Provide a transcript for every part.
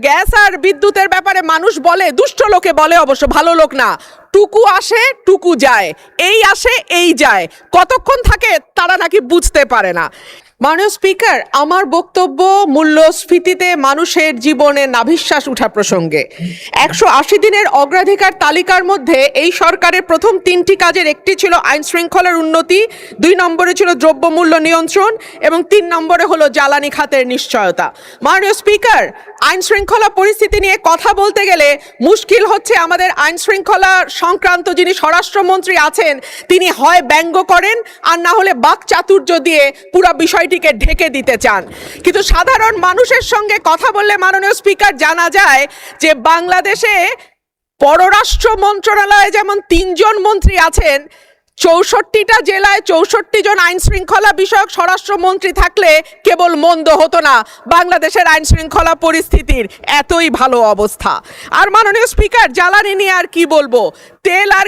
Gas আর বিদ্যুতের ব্যাপারে মানুষ বলে, দুষ্ট লোকে বলে, অবশ্য ভালো লোক না, টুকু আসে টুকু যায়, এই আসে এই যায়, কতক্ষণ থাকে তারা নাকি বুঝতে পারে না। মাননীয় স্পিকার, আমার বক্তব্য মূল্যস্ফীতিতে মানুষের জীবনে নাভিশ্বাস উঠা প্রসঙ্গে। 180 দিনের অগ্রাধিকার তালিকার মধ্যে এই সরকারের প্রথম 3টি কাজের একটি ছিল আইন শৃঙ্খলার উন্নতি, 2 নম্বরে ছিল দ্রব্যমূল্য নিয়ন্ত্রণ এবং 3 নম্বরে হলো জ্বালানি খাতের নিশ্চয়তা। মাননীয় স্পিকার, আইন শৃঙ্খলা পরিস্থিতি নিয়ে কথা বলতে গেলে মুশকিল হচ্ছে আমাদের আইন শৃঙ্খলা সংক্রান্ত যিনি স্বরাষ্ট্রমন্ত্রী আছেন তিনি হয় ব্যঙ্গ করেন আর না হলে বাকচাতুর্য দিয়ে পুরো বিষয়টিকে ঢেকে দিতে চান। কিন্তু সাধারণ মানুষের সঙ্গে কথা বললে মাননীয় স্পিকার জানা যায় যে বাংলাদেশে পররাষ্ট্র মন্ত্রণালয়ে যেমন 3 জন মন্ত্রী আছেন, 64টা জেলায় 64 জন আইন শৃঙ্খলা বিষয়ক স্বরাষ্ট্রমন্ত্রী থাকলে কেবল মন্দ হতো না বাংলাদেশের আইন শৃঙ্খলা পরিস্থিতির এতই ভালো অবস্থা। আর মাননীয় স্পিকার, জ্বালানি নিয়ে আর কি বলবো, তেল আর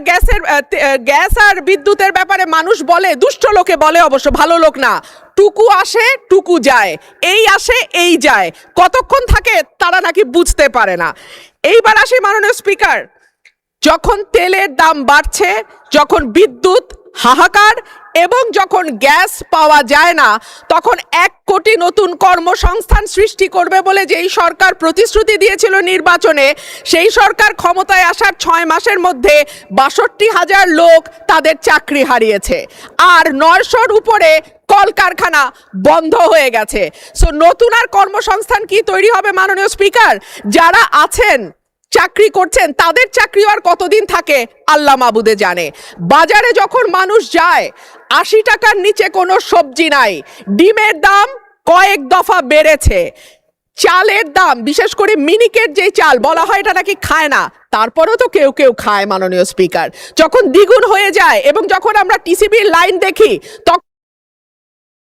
গ্যাস আর বিদ্যুতের ব্যাপারে মানুষ বলে, দুষ্ট লোকে বলে, অবশ্য ভালো লোক না, টুকু আসে টুকু যায়, এই আসে এই যায়, কতক্ষণ থাকে তারা নাকি বুঝতে পারে না। এইবার আসি মাননীয় স্পিকার, যখন তেলের দাম বাড়ছে, যখন বিদ্যুৎ হাহাকার এবং যখন গ্যাস পাওয়া যায় না, তখন 1 কোটি নতুন কর্মসংস্থান সৃষ্টি করবে বলে যেই সরকার প্রতিশ্রুতি দিয়েছিল নির্বাচনে, সেই সরকার ক্ষমতায় আসার 6 মাসের মধ্যে 62,000 লোক তাদের চাকরি হারিয়েছে আর 900-র উপরে কলকারখানা বন্ধ হয়ে গেছে। সো নতুন আর কর্মসংস্থান কি তৈরি হবে মাননীয় স্পিকার? যারা আছেন চাকরি করছেন তাদের চাকরি আর কতদিন থাকে আল্লাহ মাবুদে জানে। বাজারে যখন মানুষ যায় 80 টাকার নিচে কোনো সবজি নাই, ডিমের দাম কয়েক দফা বেড়েছে, চালের দাম, বিশেষ করে মিনিকেট যে চাল বলা হয় এটা নাকি খায় না, তারপরেও তো কেউ কেউ খায় মাননীয় স্পিকার, যখন দ্বিগুণ হয়ে যায় এবং যখন আমরা টিসিবির লাইন দেখি তখন